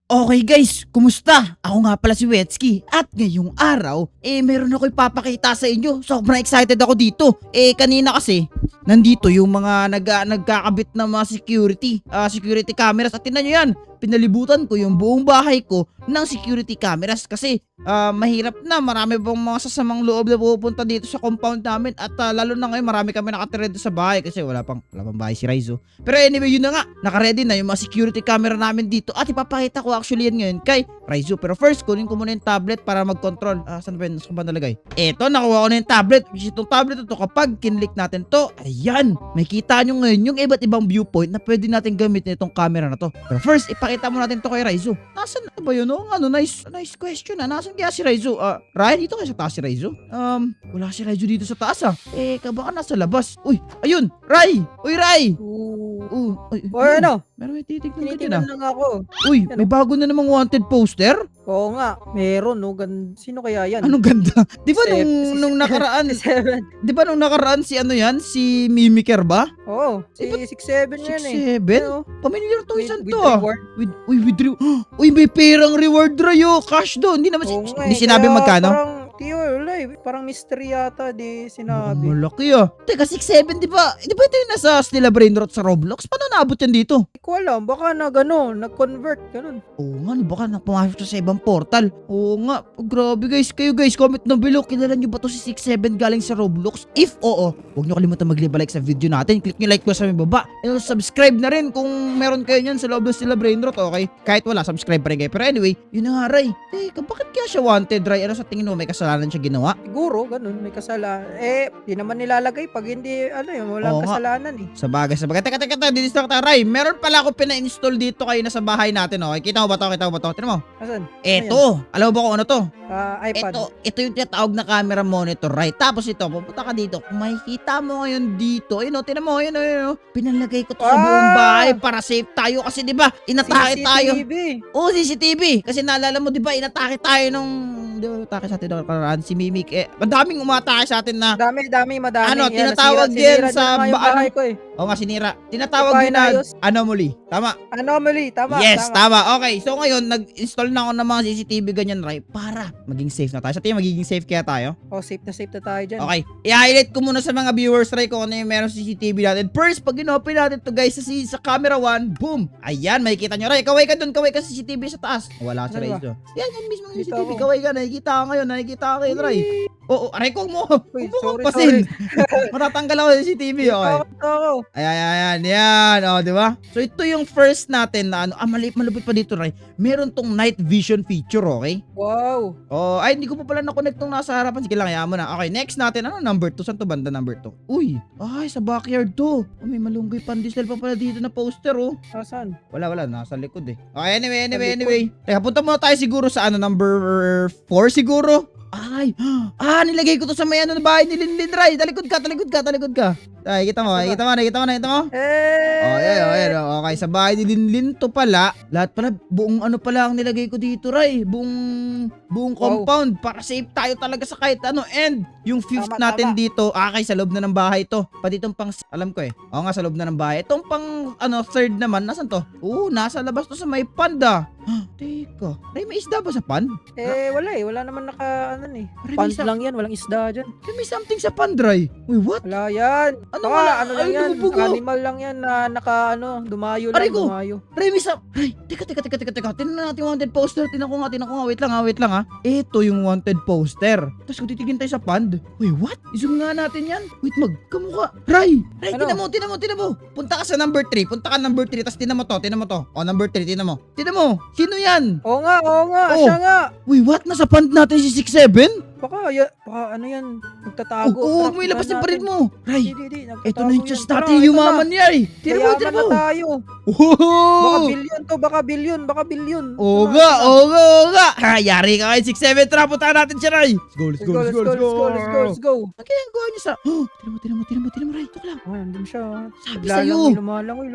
Okay guys, kumusta? Ako nga pala si Wetsky at ngayong araw, meron ako ipapakita sa inyo. Sobrang excited ako dito. Kanina kasi, nandito yung mga nagkakabit na mga security cameras at tingnan nyo yan. Pinalibutan ko yung buong bahay ko ng security cameras kasi mahirap na, marami bang mga sasamang loob na pupunta dito sa compound namin at lalo na ngayon marami kami nakatira dito sa bahay kasi wala pang bahay si Raizo. Pero anyway, yun na nga, nakaredy na yung mga security camera namin dito at ipapakita ko actually yan ngayon kay Raizo. Pero first, kunin ko muna yung tablet para mag-control. Saan ba yun? Saan ba nalagay? Eto, nakuha ko na yung tablet. Itong tablet ito, kapag kinlik natin to, ayan, may kita nyo ngayon yung iba't ibang viewpoint na pwede natin gamitin itong camera na to. Pero first, ipakita mo natin to kay Raizo. Nasaan ba yun? Nice question. Nasaan kaya si Raizo? Ryan, dito kayo sa taas si Raizo? Wala si Raizo dito sa taas baka nasa labas. Uy, ayun, Rai! Uy, Rai! Ano? Meron may titignan ka dyan Tinitingnan lang ako. Uy, may bago na namang wanted poster? Oo nga, meron no. Sino kaya yan? Anong ganda? Di ba nung Si nakaraan, Seven. di ba nung nakaraan si ano yan? Si Mimiker ba? Oo, si 6-7 yan eh. 6-7? Ano? Pamilyar to isan With to reward. With Uy, may perang reward Rayo. Cash doon. Hindi naman Oo nga hindi eh, sinabi kaya magkano? wala eh. Parang mystery yata di sinabi. Malaki Teka, 6-7 di ba? Di ba ito yung nasa Stella Brainrot sa Roblox? Paano naabot yan dito? Hindi ko alam, baka nag-convert, ganun. Oo nga, baka pumasok siya sa ibang portal. Oo nga, grabe guys. Kayo guys, comment down below. Kilala nyo ba to si 6-7 galing sa Roblox? If oo, huwag nyo kalimutan mag-leave a like sa video natin. Click nyo like ko sa may baba. And subscribe na rin kung meron kayo nyan sa loob ng Stella Brainrot, okay? Kahit wala, subscribe pa rin kayo. Pero anyway, yun na nga, Ray. Teka, bakit kaya siya wanted, Ray? Ano sa tingin mo, may kasalanan siya ginawa? Siguro, ganun, may kasalanan. Di naman nilalagay pag hindi, walang Oo nga. kasalanan eh. Sa bagay. Teka, didistract tayo, Ray. Meron pala ako pina-install dito kayo na sa bahay natin, okay? Kita mo ba to? Tignan mo. Asan? Eto, alam mo ba kung ano to? iPad. Ito yung tinatawag na camera monitor, right? Tapos ito, pupunta ka dito. Kung makikita mo ngayon dito, tinan mo, pinalagay ko to sa buong bahay para safe tayo kasi 'di ba? Inatake tayo. CCTV. Oo, CCTV. Kasi naalala mo 'di ba, inatake tayo nung atake sa atin nakaraan si Mimik. Madaming umatake sa atin na Madami. Ano, Yan, tinatawag yan sinira sa na nga yung bahay ko eh. Oo nga, sinira. Tinatawag din na Inayos. anomaly. Tama. Anomaly, tama. Yes, tama. Okay, so ngayon, nag-install na ako ng mga CCTV ganyan, Ray, para maging safe na tayo. Sa tingin, magiging safe kaya tayo? Oh, safe na tayo dyan. Okay, i-highlight ko muna sa mga viewers, Ray, kung ano yung meron sa CCTV natin. First, pag in-open natin to guys, sa camera 1, boom! Ayan, makikita nyo, Ray. Kaway ka dun, kaway ka sa CCTV sa taas. Wala si Ray dun. Yan mismo yung Dito CCTV. ako. Kaway ka, nakikita ka ngayon, Ray. Oo, aray ko mo. Uy, Huwag mo sorry. pasin. Matatanggal ako sa CCTV, okay? Ako. Ayan. Di ba? So, ito yung first natin na malupit pa dito, Ray. Meron tong night vision feature, okay? Wow. Oh, ay, hindi ko pa pala na-connect tong nasa harapan. Sige lang, hayaan mo na. Okay, next natin. Ano number 2? Saan to banda number 2? Uy, ay, sa backyard to. May malunggay pandesal pa pala dito na poster, oh. Asan? Wala. Nasa likod eh. Okay, anyway. Teka, punta muna tayo siguro sa number 4 siguro. Ay, nilagay ko to sa may na bahay ni Linlin, Ray. Talikod ka. Ay, kita mo. Oh, ayan. Okay, sa bahay ni Linlin to pala. Lahat pala, buong pala ang nilagay ko dito, Ray. Buong compound. Para safe tayo talaga sa kahit ano. And, yung fifth Tama. natin dito, sa loob na ng bahay to. Pati itong pang, alam ko eh. Oo nga, sa loob na ng bahay. Itong pang, third naman, nasan to? Nasa labas to sa may panda. Teka. Ray, may isda ba sa pan? Wala eh. Wala naman Ray, may Pond lang yan. Walang isda dyan. Ray, may something sa pan, Ray. Wait, what? Wala yan. Ano Baka, nga? ano lang Ay, yan. lumubog, oh. Animal lang yan na dumayo Aray lang. ko. Dumayo. Ray, Ray, teka. Tingnan natin yung wanted poster. Tingnan ko nga. Wait lang ha. Ito yung wanted poster. Tapos kung titigin tayo sa pond. Wait, what? I-zoom nga natin yan. Wait, magkamukha. Ray, Ano? tinan mo. Punta ka sa number 3. Tapos tinan mo to. Number 3, tinan mo. Sino yan? Oo nga. Oh. Siya nga. Wait, what? Nasa pond natin si 6-7? Baka ano yan. Nagtatago. Oo, may labas yung parin mo. Ray, Hindi. ito na yung chest natin. Yumaman niya eh. Tinan mo. na tayo. Oh! Baka billion. Oo nga. Yari ka kay 6-7. Tara, punta natin siya, Ray. Let's go. Ang ginagawa niya sa... Tinan mo, Ray. Ito lang. Nandun siya. Sabi sa'yo. Lumalangoy.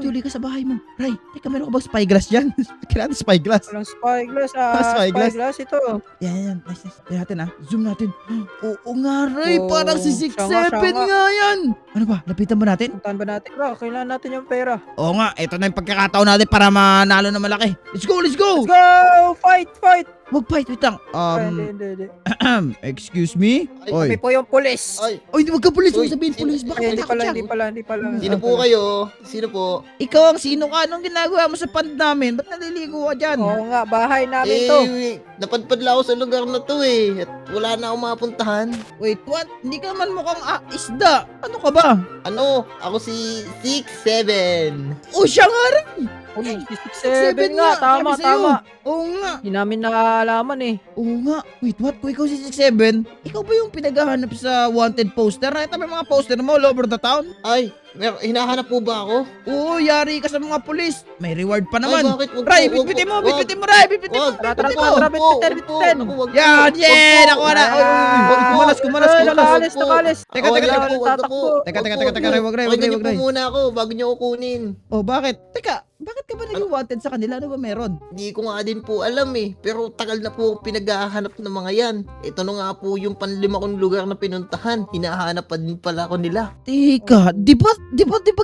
Tuloy ka sa bahay mo. Ray, teka, meron ka bang spyglass dyan? Kailangan spyglass. Walang spyglass. Spyglass. Spyglass ito. Yan. Nice. Tignan natin, Zoom natin. Oo nga, Ray. Oo, Parang si siya 6'7 nga. nga yan. Ano ba? Lapitan ba natin? Puntahan ba natin? Bro, kailangan natin yung pera. Oo nga, ito na yung pagkakataon natin para manalo na malaki. Let's go, let's go! Let's go! Fight! Wag fight, wait lang. Hindi. Excuse me? Kami Oy. po yung pulis. Ay, Oy, wag ka pulis. Huwag Uy, sabihin sino- pulis. Baka Hindi matakot siya. hindi pala. sino po kayo? Sino po? Ikaw ang sino ka? Anong ginagawa mo sa pond namin? Ba't naliligo ka dyan? Oo nga, bahay namin to. Napadpad lang ako sa lugar na to eh. At wala na akong mapuntahan. Wait, what? Hindi ka naman mukhang isda. Ano ka ba? Ano? Ako si 6'7". Oh, siya nga rin. Uy, 7 6'7 nga. Tama, sabi sa'yo. tama. Oo nga. Hindi namin nakalaman eh. Oo nga. Wait, what? Kung ikaw si 6'7", ikaw ba yung pinaghahanap sa wanted poster? Nakita mo yung mga poster mo all over the town? Ay, hinahanap po ba ako? Oo, yari ka sa mga pulis. May reward pa Ay, naman. bakit? Wag Ray, po, wag bitbitin mo, po, wag. bitbitin mo, Ray, bitbitin mo. Wag, Tara, bitbitin tara, mo. tara. wag po, bitin, wag po, bitin. naku, wag po. Yan, Wag yeah, po. nakuha na. Oy, oy, oy, kumalas, kumalas, Ay, kumalas. nakalis, nakalis. Teka, Oh, teka, wag teka. na po, wag na po. Teka, Wag teka, po, teka, teka, wag Ray, po. wag, Ray, Pakinggan wag, niyo Ray. po muna ako bago niyo ako kunin. Oh, bakit? Teka, bakit ka ba naging wanted sa kanila? Ano ba meron? Hindi ko nga din po alam eh. Pero tagal na po pinaghahanap ng mga yan. Ito na nga po yung panlima kong lugar na pinuntahan. Hinahanap pa din pala ako nila. Teka, di ba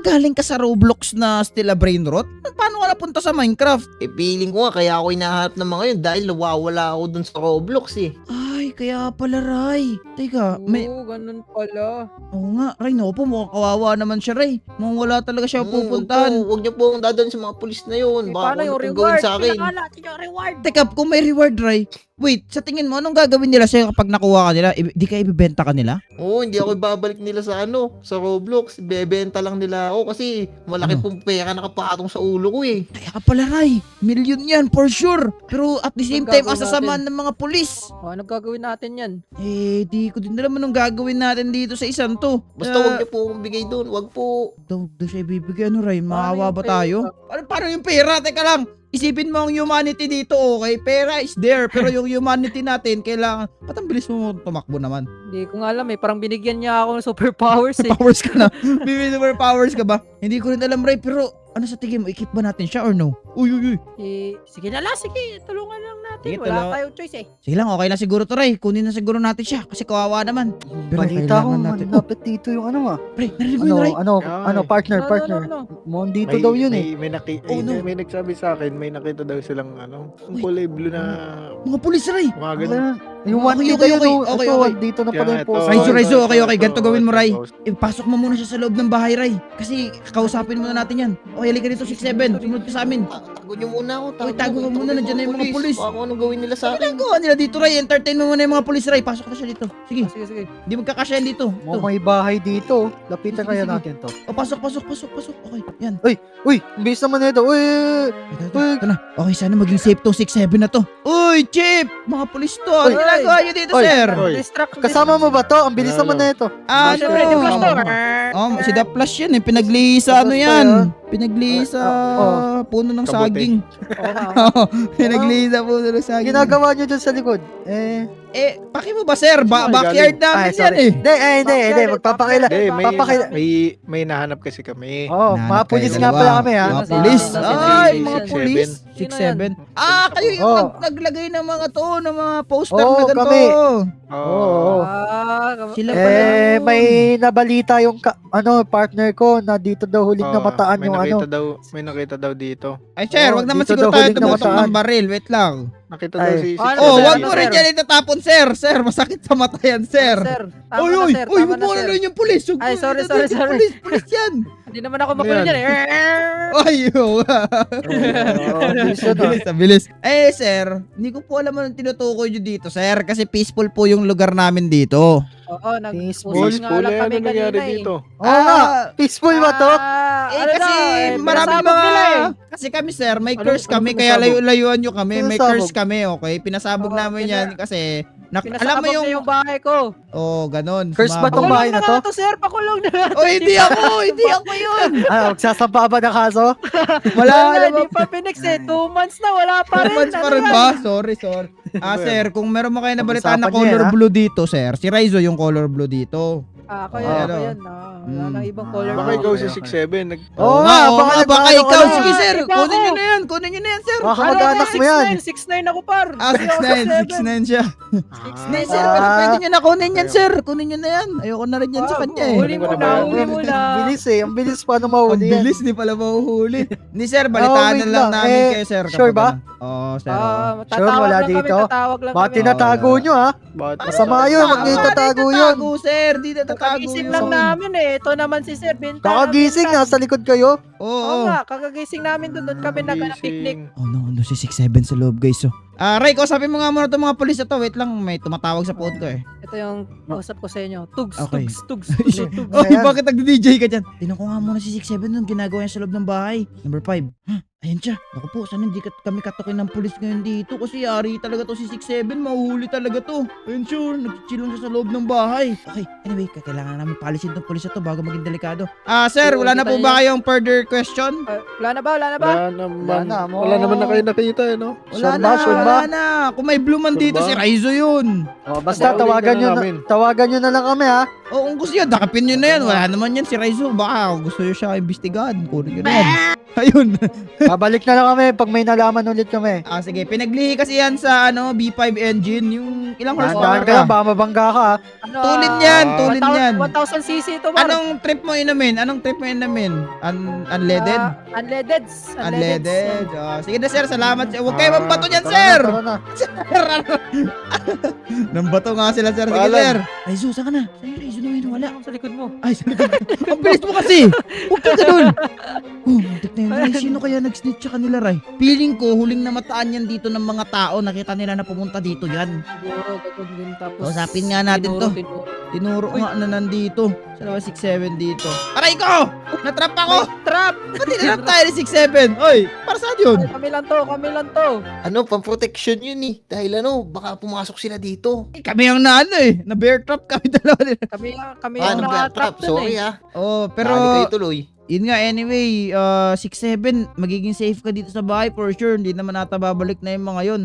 galing ka sa Roblox na Stella Brain Rot? Paano ka napunta sa Minecraft? Eh feeling ko nga kaya ako hinahanap ng mga yun dahil nawawala ako dun sa Roblox eh. Ay, kaya pala, Ray. Teka, Oo, ganun pala. Oo nga, Ray, no po, mukhang kawawa naman siya, Ray. Mukhang wala talaga siya pupuntahan. Huwag niyo po akong dadalhin sa mga pulis na yun. Eh, Baka paano kung yung ano pong gawin reward? sa akin. Kailangan natin yung reward. Teka, kung may reward, Ray, wait, sa tingin mo, anong gagawin nila sa'yo kapag nakuha ka nila? Di ka ibibenta ka nila? Oo, hindi ako ibabalik nila sa sa Roblox. Bebenta lang nila ako kasi malaki Ano? pong pera nakapatong sa ulo ko eh. Kaya ka pala, Ray. Million yan, for sure. Pero at the same Ang time, gagawin asasamaan ng mga pulis. Ano gagawin natin yan? Eh, di ko din alam anong gagawin natin dito sa isang to. Basta huwag niyo po akong bigay doon. Huwag po. Daw siya ibibigay, ano, Ray? Maawa yung ba tayo? pera? Paano yung pera? Teka lang. Isipin mo ang humanity dito, okay? Pera is there, pero yung humanity natin, kailangan... Ba't ang bilis mo tumakbo naman? Hindi ko nga alam eh. Parang binigyan niya ako ng superpowers eh. Powers ka na. Bibili super powers ka ba? Hindi ko rin alam, Ray, pero ano sa tingin mo? I-keep ba natin siya or no? Uy. Sige na lang, sige. Tulungan lang natin. Sige, Wala tulungan. tayong choice eh. Sige lang, okay lang siguro to, Ray. Kunin na siguro natin siya kasi kawawa naman. Pero Balita ko, kailangan natin. malapit dito yung ano ah. Ray, narinig mo yun, Ray? Partner. No. Mukhang dito daw yun eh. Oh, no. May nagsabi sa akin, may nakita daw silang yung kulay blue na Mga pulis, Ray. mga Ano ganun. yan? Yung one Okay, dito okay, yun. okay, oh. okay, Ito, okay. dito na Kaya pala nga yung ito, post. Raizo, okay, ito, ganito gawin mo, Ray. ito. Pasok mo muna siya sa loob ng bahay, Ray. Kasi kakausapin muna natin yan. Okay, halika dito, 6'7". Sumunod ka sa amin. Tago niyo muna ako. Uy, tago ka muna, nandiyan na yung mga pulis. Baka kung anong gawin nila sa akin. Ginagawa nila dito, Ray. Entertain mo muna yung mga pulis, Ray. Pasok na siya dito. Sige, Sige. hindi magkakasya yan dito. Ito. Mukhang may bahay dito. Lapitan Sige, kaya sige. natin to. Oh, pasok. Okay, yan. Uy, ang bilis naman nito. Uy! Ito na. Okay, sana maging safe tong 6'7 na to. Uy, Chip! Mga pulis to. Ano Uy. ginagawa nyo dito, Uy. sir? Oy. Kasama mo ba to? Ang bilis Ano? naman na ito. Ano? Siyempre, di ba to? Si The Flash yan eh. Pinaglihisa ano Tapos pa yan. yan. Pinaglihisa puno ng Kabuti. saging. Pinaglihisa puno ng saging. Ginagawa nyo dyan sa likod. Paki mo ba, sir? Saan Backyard namin yan eh. Hindi. Magpapakila. Hindi, Papakila. may nahanap kasi kami. Oh, Nahanap mga pulis kayo nga dalawa. pala kami ha. Mga pulis. Ah, Ay, si mga 6'7". pulis. Sino 6'7". Kayo yung Oh. naglagay ng mga to, ng mga poster Oo, na ganito. kami. Oo. Oo. Sila pala. May nabalita yung partner ko na dito daw huling Oo, namataan may yung nakita ano. daw, may nakita daw dito. Ay, sir, Oo, wag naman dito siguro daw tayo huling tumutok namataan. ng baril. Wait lang. Nakita daw Ay. si Ano, Oh, sir? wag Ano, mo rin sir? yan itatapon, sir. Sir, masakit sa mata yan, sir. Sir, tama Oy, na oy, sir. oy, Tama huwag na mo sir. na yung pulis. Huwag Ay, mo sorry, na- sorry. Pulis yan. Hindi naman ako makulit Ano dyan eh. Ay, Oo, bilis yun, ah. Bilis. Eh, sir, hindi ko po alam anong tinutukoy nyo dito, sir. Kasi peaceful po yung lugar namin dito. Oo, Peaceful. nag-push nga Peaceful, lang ano kami nangyari kanina eh. dito? Oo nga. Peaceful ba to? Kasi marami pinasabog mga... nila eh. Kasi kami, sir, may Ano- curse ano kami. Kaya pinasabog? layo-layuan nyo kami. May Pinasabog? curse kami, okay? Pinasabog Oo, namin yan kasi... alam mo Pinasabog yung... niya yung bahay ko. Oh, ganon. Curse ba tong Sumabog. bahay na to? Sir, pakulong na nga. Oh, hindi ako! Hindi ako yun! Magsasampa ba ng kaso? Wala Wala, naman. di pa pinex eh. 2 months na, wala pa rin. Months pa Ano rin yan? ba? Sorry. Sir, kung meron mo kayo nabalitaan na Pag-usapan niya, color ha? blue dito, sir. Si Raizo yung color blue dito. Ako Oh, yan, ano? ako yan. Wala nang ibang color. Baka ikaw si Okay. 6'7". Oo nga, nga, baka baka nagkano ikaw. ka na. Sige sir, Iba kunin ako. nyo na yan. Kunin nyo na yan sir. Baka mag-anak mo yan. 6'9" ako par. Ah, 6'9", 6'9 siya. Hindi sir, pero pwede nyo na kunin yan sir. Kunin nyo na yan. Ayoko na rin yan sa kanya eh. Huli mo na, huli mo na. Ang bilis eh. Ang bilis paano Ang mahuli yan. bilis, di pala mahuhuli. Hindi sir, balitaan wait na lang lang. namin Eh, kayo sir. sure ba? Oo, sir. oo. Sure, wala dito? Tatawag lang Baka kami. tinatago nyo ha. Bakit? Masama yun, huwag nyo itatago yun. Tatago sir, di na tatago Kakagising yun. lang namin eh. Ito naman si Sir Bintana. Kakagising, nasa likod kayo. Oo. Oo nga, kakagising namin doon kami nag-picnic. Oh no, ano si 6'7" sa loob guys. So. Ray, kausapin mo nga muna itong mga pulis na to. Wait lang, may tumatawag sa phone ko eh. Ito yung usap ko sa inyo. Tugs, Okay. tugs, tugs, tugs, tugs. Oy, Ayan. bakit nagdi-DJ ka dyan? Tinan ko nga muna si 6'7" nun, ginagawa niya sa loob ng bahay. Number 5. Ayan siya. Naku po, sana hindi kami katukin ng pulis ngayon dito kasi yari talaga to si 6'7", mahuhuli talaga to. Ayun sure, nag-chill lang siya sa loob ng bahay. Okay, anyway, kailangan namin palisin tong pulis na to bago maging delikado. Sir, wala na po ba kayong further question? Wala na ba? Wala na ba? Wala naman. Wala na, mo. Wala naman na kayo nakita eh, no? Sure ba, sure ba? Wala na. Kung may blue man dito, Sure si ba? Raizo yun. Oh, basta Tawagin tawagan ka na nyo namin. tawagan nyo na lang kami ha. O kung gusto nyo, dakapin nyo na yan. Wala naman yan si Raizo. Baka kung gusto nyo siya imbestigahan, kunin nyo na yan. Ayun. Babalik na lang kami pag may nalaman ulit kami. Sige. Pinaglihi kasi yan sa B5 engine. Yung ilang Dahan horsepower ka lang, ka? baka mabangga ka ha. Ano, Tulin yan, tulin yan. 1,000cc ito, Mar. Anong trip mo inumin? Unleaded? Unleaded. Unleaded. Sige na sir, salamat. Huwag kayo mambato niyan sir. Tara na. Nambato nga sila sir. Sige Paalam. sir. Raizo, saan ka na? Saan yung Raizo na yun? Wala. Sa likod mo. Ay, sa likod. Ang bilis mo kasi. Huwag ka ganun. Muntik na yun. Ray, sino kaya nag-snitch sa kanila, Ray? Feeling ko, huling namataan yan dito ng mga tao. Nakita nila na pumunta dito yan. Siguro, gagawin tapos. Usapin nga natin to. Tinuro nga na nandito. Sa naman 6'7" dito. Aray ko! Natrap ako! Trap! Pati natrap tayo ni 6'7". Oy, para saan yun? Kami lang to, kami lang to. Ano, pang-protection yun eh. Dahil baka pumasok sila dito. Kami ang na bear trap kami dalawa nila. Kami Ano yung ba, nakatrap trap? dun Sorry eh. Oh, Pero, pero kayo tuloy. yun nga anyway, 6'7", magiging safe ka dito sa bahay for sure. Hindi naman nata babalik na yung mga yun.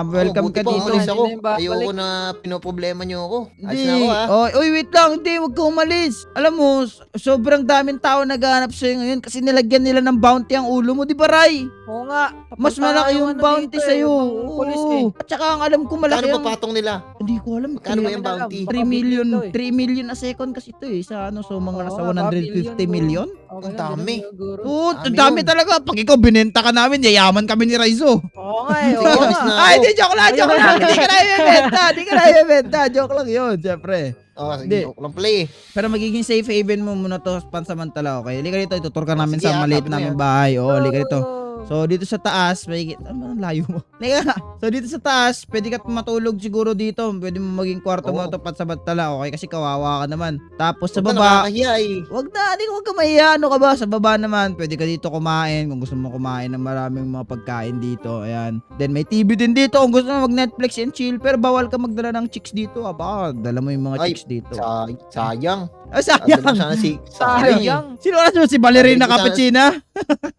Welcome buti ka pa, dito. umalis ako. Hindi na yung babalik. Ayoko na pinoproblema nyo ako. Alis Hindi. na ako ha. Oy, wait lang. Hindi, wag ka umalis. Alam mo, sobrang daming tao naghahanap sa'yo ngayon kasi nilagyan nila ng bounty ang ulo mo, di ba, Ray? Oo nga. Mas Papunta malaki yung ano bounty dito eh, sa'yo. yung pulis eh. Oo. At saka ang alam ko malaki Kano yung... pa patong nila? Hindi ko alam. Magkano ba Kaya- yung bounty? 3 million. Baka 3 million a second kasi ito eh. Sa so mga nasa Oo, baka 150 billion, million. Okay, Ang dami. siguro. Oo, Dami ang dami yun. talaga. Pag ikaw binenta ka namin, yayaman kami ni Raizo. Oo nga eh, Sige, oo alis nga. na Ay, ako. di, joke lang, joke lang. Hindi ka na ibebenta. Hindi ka na ibebenta. Joke lang yun, syempre. Hindi. Joke lang pala eh. Pero magiging safe haven mo muna to pansamantala, okay? Halika rito, itutur ka namin Sige, sa maliit sabi mo namin yan. bahay. Oo, halika rito. Oo. So, dito sa taas, may... Ano ang layo mo? Halika. So, dito sa taas, pwede ka matulog siguro dito. Pwede mo maging kwarto mo Oo. to pansamantala, okay? Kasi kawawa ka naman. Tapos sa Huwag na, baba... nakakahiya eh. Wag na, di ka mahiya. Ano ka ba? Sa baba naman, pwede ka dito kumain. Kung gusto mo kumain ng maraming mga pagkain dito. Ayan. Then may TV din dito. Kung gusto mo mag-Netflix and chill. Pero bawal ka magdala ng chicks dito. Baka dala mo yung mga Ay, chicks dito. Sayang. Sayang. Dadalhin ko sana sayang eh. Sayang. Sino oras mo? Si Ballerina Dadalhin ko sana- Cappuccina?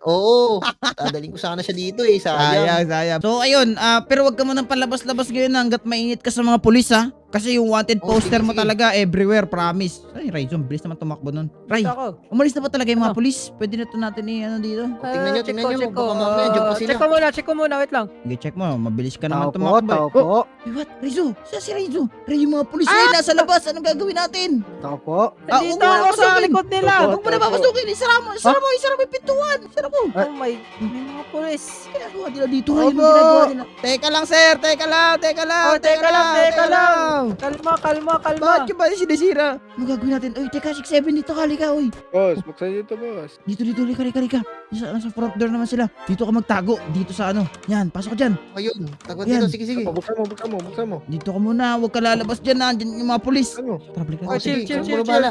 Oo. Dadalhin ko sana siya dito eh. Sayang. Sayang. So ayun, pero wag ka munang palabas-labas ngayon hanggat mainit ka sa mga pulis ha. Kasi yung wanted Oh, poster sige, mo sige. talaga everywhere, promise. Ay, Raizo, bilis naman tumakbo nun. Ray, Ako. umalis na ba talaga yung mga Ano? pulis? Pwede na to natin ano dito? Tingnan nyo, tingnan nyo. Baka mamaya, dyan pa sila. Check ko muna, wait lang. Okay, check mo. Mabilis ka naman Tao po, tumakbo. tao Oh, po. Ay, what? Raizo, saan si Raizo? Ray, yung mga pulis na nasa labas. Anong gagawin natin? Tao po. Dito huwag mo na ako sa pasukin. likod nila. Opo. Huwag mo na papasukin. Isara mo yung pintuan. Isara mo. Oh my, may mga pulis. Ginagawa nila dito. Opo. Ray, anong ginagawa nila? Teka lang, sir. Teka lang. Oh, teka lang. Kalma. Bakit yung ba sinisira? Ano gagawin natin? Uy, teka, 6'7" dito ka, halika, uy. Boss, buksan nyo ito, boss. Dito, halika. Nasa front door naman sila. Dito ka magtago. Dito sa ano. Yan, pasok ka dyan. Ayun. Tagwan Yan. dito. Sige. Buksan mo. Dito ka muna. Huwag ka lalabas dyan na. Dyan yung mga pulis. Ano? Tara, balik Oh, natin. chill. Ikaw muna bahala.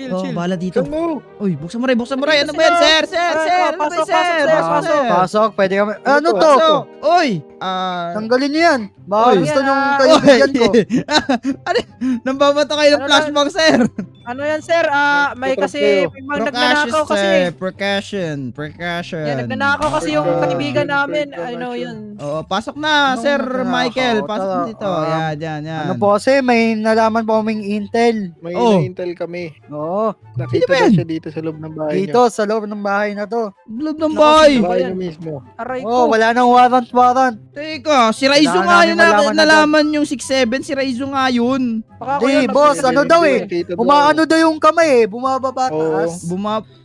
Oh, bahala dito. Buksan mo. Uy, buksan mo rin. Ano ba yan, sir? Ano ba yan, Pasok, sir? pasok. Pasok, pwede kami. Ano to? Pasok. Uy, Tanggalin niyo yan. Baka Oy. gusto nyong Oy. kaibigan ko. Nambabata kayo ng Ano flashbang, sir. Ano yan, sir? May kasi Kayo. may mga nagnanakaw kasi. Precaution. Yan, nagnanakaw kasi yung Ah, kaibigan namin. precaution. Ano yun? Oo, pasok na, Anong Sir nagnanakaw? Michael. Pasok Tara, dito. Yan. Ano po kasi, may nalaman po kaming intel. May Oh. intel kami. Oo, Nakita ba daw yan? siya dito sa loob ng bahay dito sa loob ng bahay na to. Loob ng Naku, bahay. sino ba Bahay yan? niyo mismo. Aray Oo, ko. wala nang warrant. Teka, si Raizo Kailangan nga namin yun malaman nalaman yung 6'7. Si Raizo nga yun. Baka ako Di, yun, boss, nagsasabi. ano daw eh. Nakita daw. Umaano daw yung kamay eh, bumababa Oo. taas.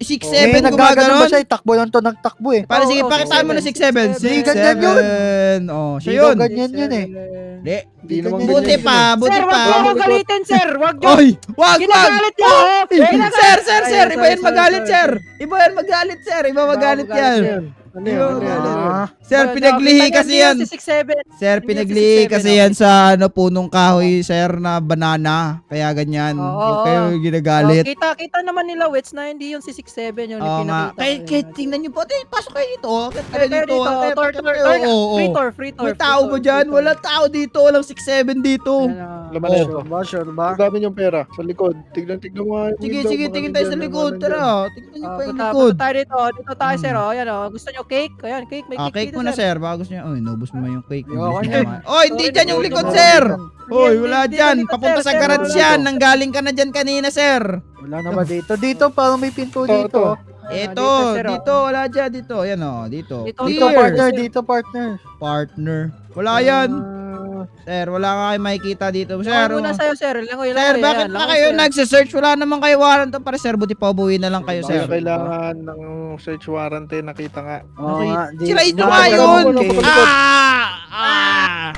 6'7 May nagkaganon ba gumaganon. siya? Takbo lang to nagtakbo eh. Para sige, Oo, pakitaan mo na 6'7. 6'7. Ganyan yun. 6'7. Oh, siya Di yun. daw ganyan yun eh. Di. Di naman Buti ganyan pa, buti Sir, wag pa. mo ako galitin, sir. Wag nyo. Oy, wag. Ginagalit niyo ako. Ginagalit. Sir, Ay, iba yan sorry, magalit, sorry, sir. Iba yan magalit, sir. Iba magalit yan. Ano yan? Ano yan? Ano yan? Ah, Sir, pinaglihi kasi yan. Si 6'7. Sir, Hindi pinaglihi yan si kasi 6'7, yan sa punong kahoy, sir, na banana. Kaya ganyan. Oo, Huwag oo. kayo ginagalit. Kita naman nila, Wets, na hindi yung si 6'7 yung Oo nga. pinakita. ko Kaya yun. tingnan nyo po. Pasok kayo dito. Akit Kayo kayo dito. Akit Tor, kayo. tor, Oo, tor. oo. Free tour. May tao ba dyan? Walang tao dito. Walang 6'7 dito. Laman Oh. na ito. sure ba? Sure ba? Ang dami niyong pera sa likod. Tignan mo nga yung Sige, window, sige. baka Tingin tayo sa nandyan, likod. baka Tara. nandyan. Tingnan nyo pa yung Punta likod. tayo dito. Dito tayo, sir. Hmm. Ayan, gusto nyo cake? Ayan, cake. May cake Cake dito, muna, sir. Baka gusto nyo. Uy, naubos mo yung cake. Ayoko Naubos mo niyan. naman. Oy, hindi Sorry, dyan yung naubos likod, mo. sir. Oy, Hindi, wala hindi dyan. dito, Papunta sir, sa sir, garage wala yan. dito. Nanggaling ka na dyan kanina, sir. Wala na ba dito? Dito, parang may pinto Ito, dito. Ito, sir, dito. Wala dyan. Dito. Ayan o. Dito. Dito, Dito, Clear. partner. Dito, partner. Partner. Wala yan. Sir, wala ka kayo makikita dito. Sir, Sir, muna sa'yo, sir. Langoy, Sir, bakit pa kayo nagsa-search? Wala naman kayo warrant para sir. Buti pa ubuhin na lang kayo, Baka sir. kailangan ng search warrant eh, nakita nga. Oo Okay. nga. Si Raizo mga nga ganong yun! case.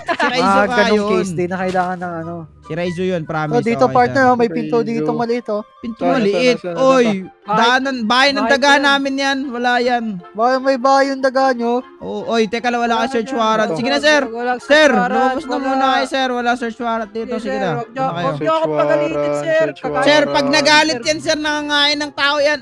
Si Raizo Mga nga ganong case, yun. di na kailangan ng ano. Si Raizo yun, promise. Oh, dito, Okay, partner. sir. Oh, may pinto Raizo. dito maliit oh. Pinto Sana, maliit. sana, sana, Oy, sana. bahay ng Bahay daga ko yan. namin yan. Wala yan. Baka may bahay yung daga nyo. Oh, oy, teka lang, wala ka search warrant. Ito. Sige na, sir. Sir, lumabas na muna kayo, sir. Wala search warrant dito. Sige na. Punta kayo. Huwag niyo ako pagalitin, sir. Search warrant. Sir, pag nagalit yan, sir, nangangain ng tao yan.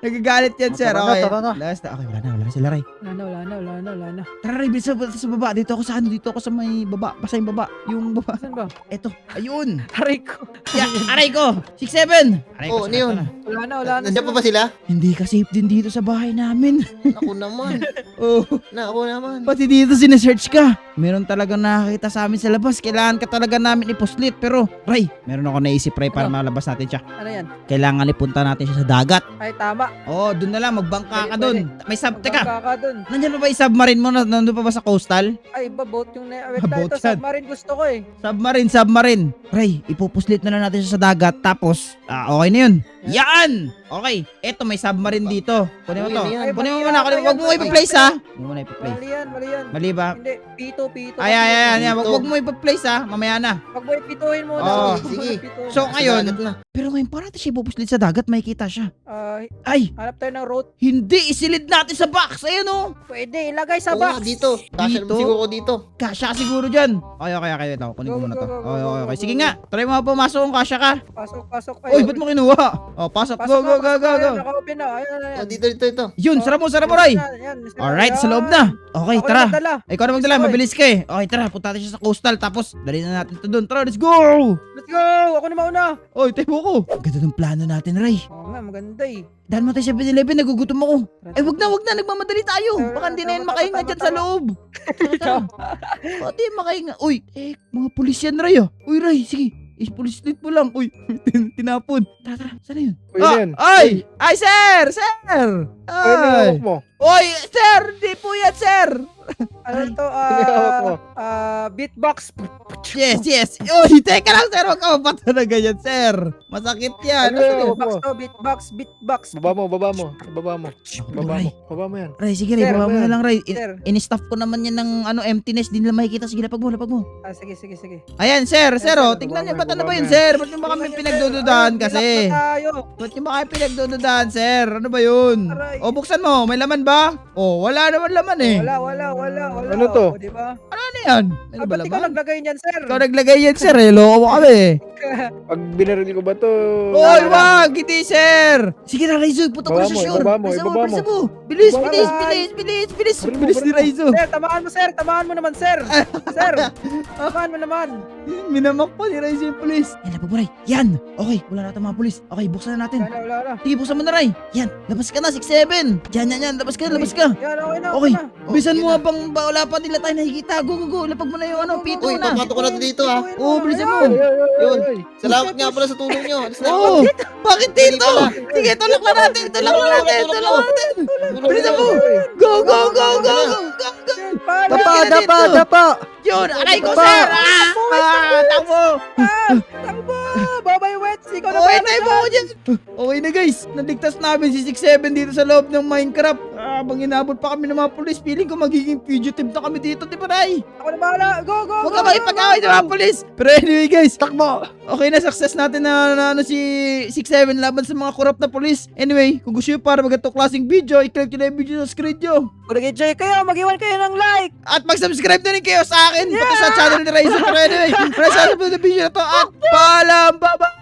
Nagagalit yan, sir. Tara na, Okay. tara na. Last na. Okay, wala na sila, Ray. Wala na. Tara, Ray, bilis sa baba. Dito ako sa ano, dito ako sa may baba. Basta yung baba. Yung baba. Saan ba? Eto, ayun. Aray ko. Yeah, aray ko. 6'7. Aray ko, Oh, sakit ano yun? ko na. Wala na. Nandiyan pa ba sila? Hindi ka safe din dito sa bahay namin. Ako naman. Oh, Ako naman. pati dito sinesearch ka. Meron talagang nakakita sa amin sa labas. Kailangan ka talaga namin ipuslit. Pero, Ray, meron ako naisip, Ray, para malabas natin siya. Ano yan? Kailangan ipunta natin siya sa dagat. Ay, tama. Oh, doon na lang. Magbangka ka Pwede, doon. May teka, Magkaka dun. nandyan pa ba yung submarine mo? Nandun pa ba sa coastal? Ay, iba, boat yung wait Boat ito, yan. submarine gusto ko eh. Submarine. Ray, ipupuslit na lang natin siya sa dagat. Tapos, okay na yun. Yan! Okay, eto may submarine dito. Kunin mo Uy, to. ano yan? Kunin mo Ay, muna. mali Huwag mo yan, ipa-place ha. Huwag mo muna ipa-place. Mali yan. Mali ba? Hindi, pito. Ay. Dito. Huwag mo ipa-place ha. Mamaya na. Wag mo ipituhin muna. Oo, Wag mo sige. ipituhin. So, Sa ngayon, dagat na. pero ngayon, para natin siya ipupuslit sa dagat, makikita siya. Ay, Hanap tayo ng road. hindi. Isilid natin sa box. Ayun oh. Pwede, ilagay sa Oo nga, box. dito. Kasya Dito? siguro ko dito. Kasya ka siguro dyan. Okay. Ito, kunin ko Go, muna go, to. go, go, Okay. go, Sige go. nga. Try mo nga pumasok kung kasya ka. Pasok. Uy, ba't mo kinuha? Oh, pasok. Go. Naka-open na. Ayan. Oh, dito. Yun, sarap mo, Ray. Yan. Alright, sa loob na. Okay, Ako tara. na magdala. Ikaw na magdala, Let's go, mabilis ka eh. Okay, tara, punta natin siya sa coastal. Tapos, dali na natin ito doon. Tara, let's go! Let's go! Ako na mauna. Oy, tayo ko. Ganda ng plano natin, Ray. Oo nga, maganda eh. Dahil mo tayo sa 7-Eleven, nagugutom ako. Ay, wag na, nagmamadali tayo. Baka hindi na yan Tama, makahinga tama, dyan sa tama. loob. Tara. Pati makahinga. Uy, mga pulis yan, Ray ah. Uy, Ray, sige. Police street mo lang. Uy, tinapon. Tara, saan na yun? Uy, yan. Ay, sir! Ay, nilawak mo. Oy, sir! Di po yan, sir! Ano to? Nilawak mo. Beatbox. Yes. Uy, teka lang, sir. Huwag ka mapata na ganyan, sir. Masakit yan. Ano yun? Beatbox to, beatbox. Baba mo. Ray, Baba mo yan. Ray, sige, Ray. Sir, Baba mo ano na yan? lang, Ray. Sir. In-staff ko naman yan ng emptiness. Di nila makikita. Sige, lapag mo. Sige. Ayan, sir. sir, Oh. baba Tingnan niyo, mo, ba't ano baba ba yun, mo. sir? Ba't niyo ba kami pinagdududahan kasi? Tayo. Ba't niyo ba kami pinagdududahan, sir? Ano ba yun? Aray. O, buksan mo. May laman ba? O, wala naman laman eh. Wala. Ano to? O, diba? Ano yan? Ano ba Ba't ikaw laman? naglagay niyan, sir? Ikaw naglagay yan, sir. Eh. Loko mo kami. Pag binaril ko ba to? Oy, wag! Hindi, sir! Sige na, Raizo, puta ko na Ibaba sa mo, sure. ibaba mo, Bilisan ibaba mo. bilisan mo. Bilis, Ibaba bilis, mo. bilis, bilis, bilis. Baril mo, Bilis ni baril mo. Raizo. Sir, tamaan mo, sir. Tamaan mo naman, sir. Sir, tamaan mo naman. Minamak pa ni Raizo yung pulis. Yan, napaburay. Yan! Okay, wala na mga pulis. Okay, buksan na natin. Wala. Sige, buksan mo na, Ray. Yan, labas ka na, 6-7. Yan. Labas ka. Yan, okay na. Okay. na. Bisan yun mo na. habang wala pa nila tayo nakikita. Go. Lapag mo na yung pito Uy, na. papato ko na dito ha. Oo, bilisan mo. Yun. Salamat nga pala sa tulong nyo. Alis na ako. Oo. Bakit dito? pala. Sige, tulak na natin. Tulak na natin. Bilisan mo. Go. Dapa. Yun, aray ko, Ba- sir. Takbo. Takbo! Babay, Wets. Ikaw na Okay ba? na mo ko dyan. Okay na guys, naligtas namin si 6-7 dito sa loob ng Minecraft. Habang inabot pa kami ng mga pulis, feeling ko magiging fugitive na kami dito, di ba, Ray? Ako na bahala. Go. Huwag ka makipag-away sa mga pulis. Pero anyway guys, Takbo. okay na, success natin na si 6-7 laban sa mga corrupt na pulis. Anyway, kung gusto nyo para magandang klaseng video, i-click nyo na yung video sa screen nyo. Kung nag-enjoy kayo, mag-iwan kayo ng like. At mag-subscribe na rin kayo sa akin, pati sa channel ni Raizo. Pero anyway, maraming salamat sa video na to at paalam, bye-bye!